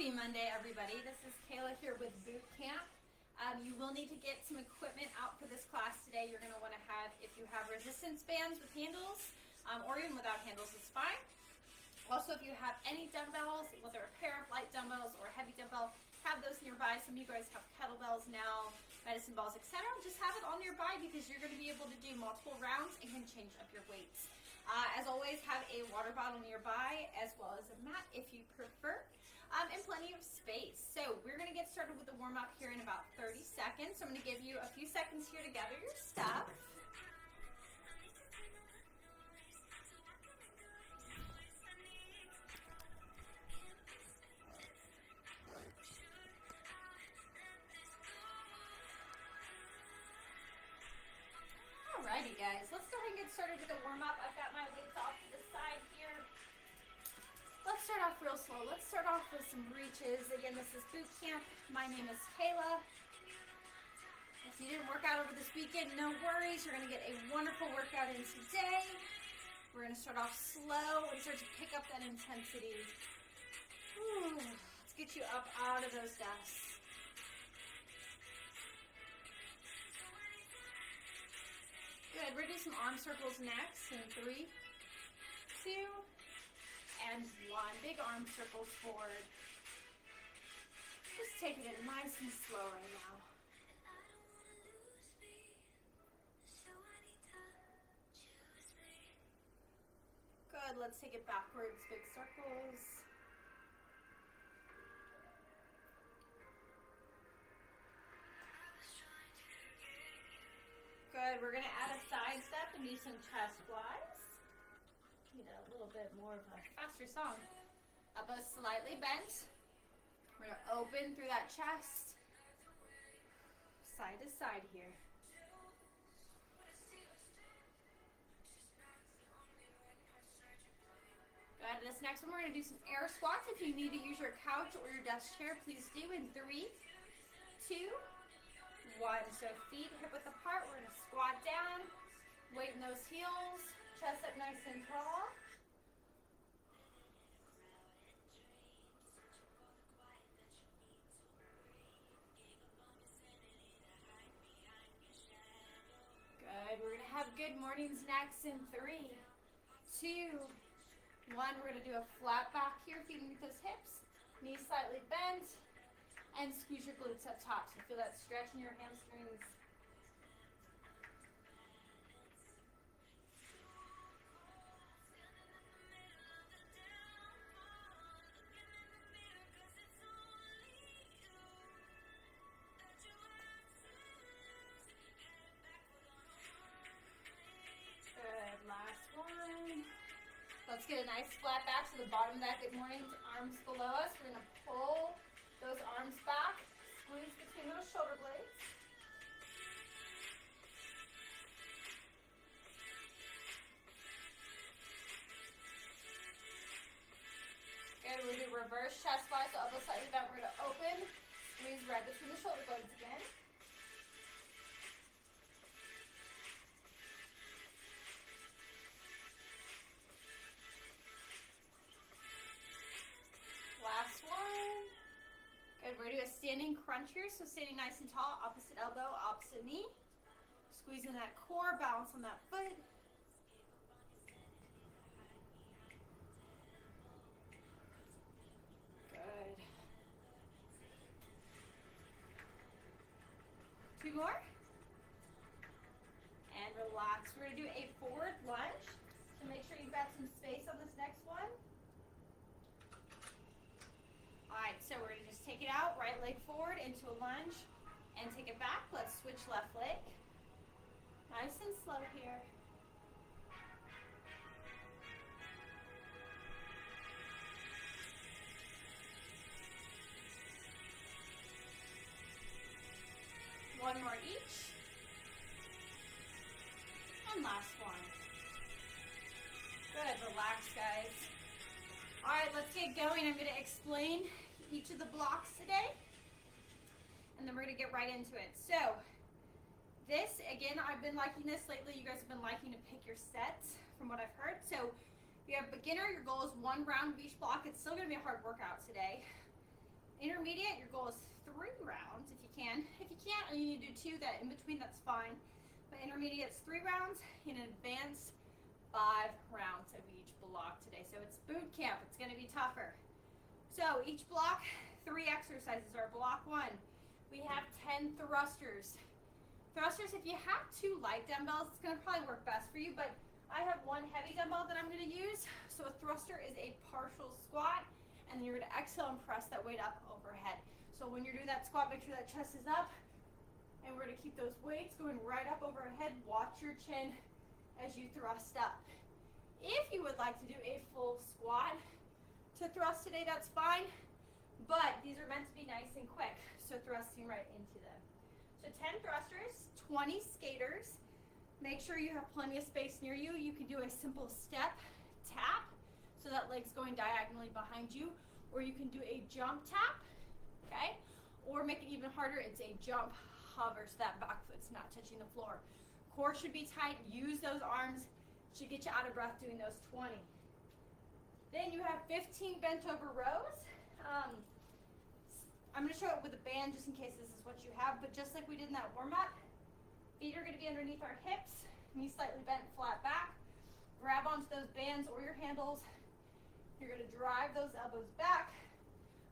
Happy Monday, everybody. This is Kayla here with Bootcamp. You will need to get some equipment out for this class today. You're going to want to have, if you have resistance bands with handles, or even without handles, it's fine. Also, if you have any dumbbells, whether a pair of light dumbbells or a heavy dumbbell, have those nearby. Some of you guys have kettlebells now, medicine balls, etc. Just have it all nearby because you're going to be able to do multiple rounds and can change up your weights. As always, have a water bottle nearby as well as a mat if you prefer, and plenty of space. So we're going to get started with the warm-up here in about 30 seconds. So I'm going to give you a few seconds here to gather your stuff. Alrighty guys, let's go ahead and get started with the warm-up. I've got my weights off to the side here. Let's start off real slow. Let's start off with some reaches. Again, this is boot camp. My name is Kayla. If you didn't work out over this weekend, no worries. You're going to get a wonderful workout in today. We're going to start off slow and start to pick up that intensity. Let's get you up out of those desks. Good. We're going to do some arm circles next in 3, 2, and 1. Big arm circles forward. Just taking it nice and slow right now. Good. Let's take it backwards. Big circles. Good. We're going to add a side step and do some chest flies. Need a little bit more of a faster song. Elbows slightly bent. We're going to open through that chest. Side to side here. Good. This next one, we're going to do some air squats. If you need to use your couch or your desk chair, please do in 3, 2, 1. So feet hip width apart. We're going to squat down. Weight in those heels. Chest up nice and tall. Good. We're going to have good mornings next in 3, 2, 1. We're going to do a flat back here, feet underneath those hips. Knees slightly bent. And squeeze your glutes up top. So feel that stretch in your hamstrings. Good. Last one. Let's get a nice flat back to the bottom of that good morning. Arms below us. We're going to pull those arms back, squeeze between those shoulder blades. Good, we're going to do reverse chest fly, so elbow slightly bent. We're going to open, squeeze right between the shoulder blades again. Last one. Good, we're going to do a standing crunch here. So standing nice and tall, opposite elbow, opposite knee. Squeezing that core, balance on that foot. Good. 2 more. And relax. We're going to do a forward lunge. So make sure you've got some space on this next one. Alright, so we're going to just take it out, right leg forward into a lunge, and take it back. Let's switch left leg. Nice and slow here. One more each. And last one. Good, relax guys. Alright, let's get going. I'm going to explain each of the blocks today, and then we're going to get right into it. So, this, again, I've been liking this lately. You guys have been liking to pick your sets from what I've heard. So, you have beginner, your goal is 1 round of each block. It's still going to be a hard workout today. Intermediate, your goal is 3 rounds if you can. If you can't, or you need to do 2, that in between, that's fine. But intermediate is 3 rounds. In advanced, 5 rounds of each block today. So it's boot camp. It's going to be tougher. So each block, 3 exercises. Our block 1, we have 10 thrusters. Thrusters, if you have 2 light dumbbells, it's going to probably work best for you, but I have 1 heavy dumbbell that I'm going to use. So a thruster is a partial squat, and then you're going to exhale and press that weight up overhead. So when you're doing that squat, make sure that chest is up, and we're going to keep those weights going right up overhead. Watch your chin as you thrust up. If you would like to do a full squat to thrust today, that's fine, but these are meant to be nice and quick, so thrusting right into them. So 10 thrusters, 20 skaters. Make sure you have plenty of space near you. You can do a simple step tap, so that leg's going diagonally behind you, or you can do a jump tap, okay? Or make it even harder, it's a jump hover, so that back foot's not touching the floor. Core should be tight, use those arms, should get you out of breath doing those 20. Then you have 15 bent over rows. I'm gonna show it with a band just in case this is what you have, but just like we did in that warm up, feet are gonna be underneath our hips, knees slightly bent, flat back. Grab onto those bands or your handles. You're gonna drive those elbows back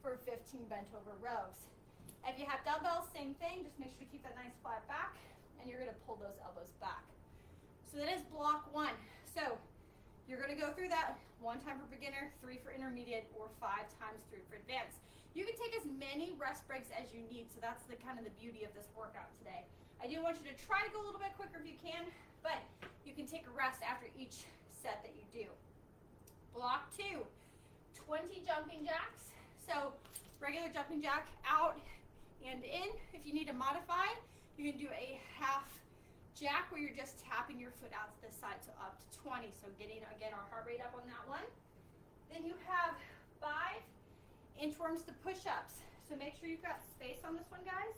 for 15 bent over rows. If you have dumbbells, same thing, just make sure to keep that nice flat back, and you're gonna pull those elbows back. So that is block 1. So you're gonna go through that 1 time for beginner, 3 for intermediate, or 5 times 3 for advanced. You can take as many rest breaks as you need, so that's the kind of the beauty of this workout today. I do want you to try to go a little bit quicker if you can, but you can take a rest after each set that you do. Block 2, 20 jumping jacks. So regular jumping jack out and in. If you need to modify, you can do a half jack where you're just tapping your foot out to the side, so up to 20. So getting, again, our heart rate up on that one. Then you have 5 inchworms to push-ups. So make sure you've got space on this one, guys.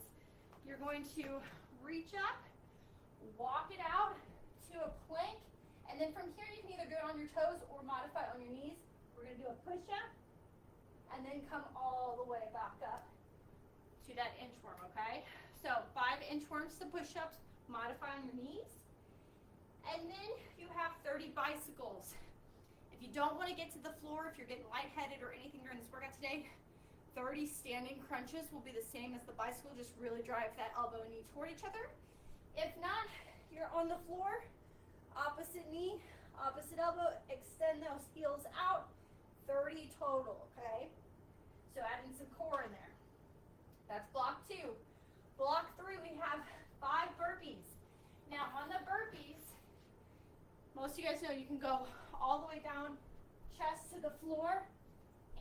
You're going to reach up, walk it out to a plank, and then from here you can either do it on your toes or modify it on your knees. We're going to do a push-up, and then come all the way back up to that inchworm, okay? So 5 inchworms to push-ups, modify on your knees. And then you have 30 bicycles. If you don't want to get to the floor, if you're getting lightheaded or anything during this workout today, 30 standing crunches will be the same as the bicycle. Just really drive that elbow and knee toward each other. If not, you're on the floor, opposite knee, opposite elbow, extend those heels out, 30 total, okay? So adding some core in there. That's block 2. Block 3, we have 5 burpees. Now on the burpees, most of you guys know you can go all the way down, chest to the floor,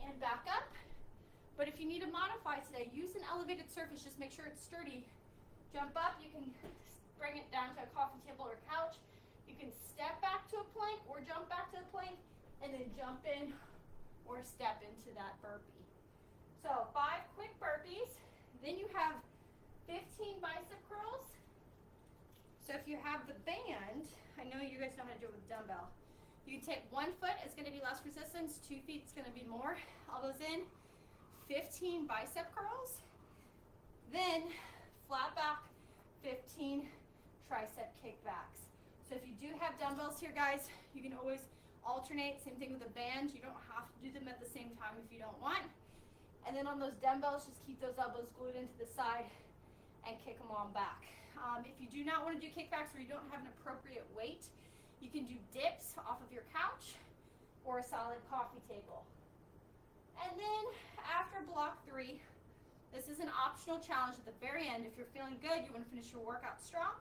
and back up. But if you need to modify today, use an elevated surface, just make sure it's sturdy. Jump up, you can bring it down to a coffee table or couch. You can step back to a plank or jump back to the plank, and then jump in or step into that burpee. So 5 quick burpees. Then you have 15 bicep curls. So if you have the band, I know you guys know how to do it with a dumbbell. You can take 1 foot, it's gonna be less resistance, 2 feet, it's gonna be more. Elbows in, 15 bicep curls. Then flat back, 15 tricep kickbacks. So if you do have dumbbells here, guys, you can always alternate. Same thing with a band. You don't have to do them at the same time if you don't want. And then on those dumbbells, just keep those elbows glued into the side and kick them on back. If you do not want to do kickbacks or you don't have an appropriate weight, you can do dips off of your couch or a solid coffee table. And then after block 3, this is an optional challenge at the very end. If you're feeling good, you want to finish your workout strong,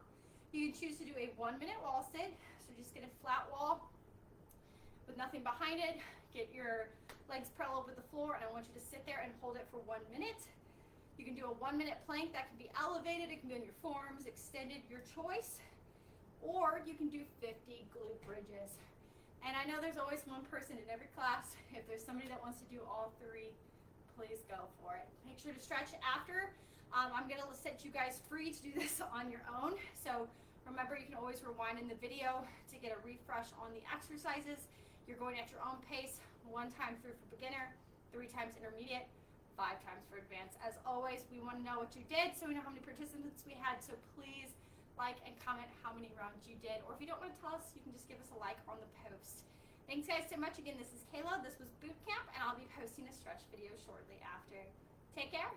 you can choose to do a 1-minute wall sit. So just get a flat wall with nothing behind it. Get your legs parallel with the floor, and I want you to sit there and hold it for 1 minute. You can do a 1-minute plank. That can be elevated. It can be on your forearms, extended, your choice. Or you can do 50 glute bridges. And I know there's always one person in every class. If there's somebody that wants to do all 3, please go for it. Make sure to stretch after. I'm going to set you guys free to do this on your own. So remember, you can always rewind in the video to get a refresh on the exercises. You're going at your own pace. 1 time through for beginner, 3 times intermediate, 5 times for advanced. As always, we want to know what you did so we know how many participants we had. So please like and comment how many rounds you did. Or if you don't want to tell us, you can just give us a like on the post. Thanks guys so much. Again, this is Kayla. This was Bootcamp, and I'll be posting a stretch video shortly after. Take care.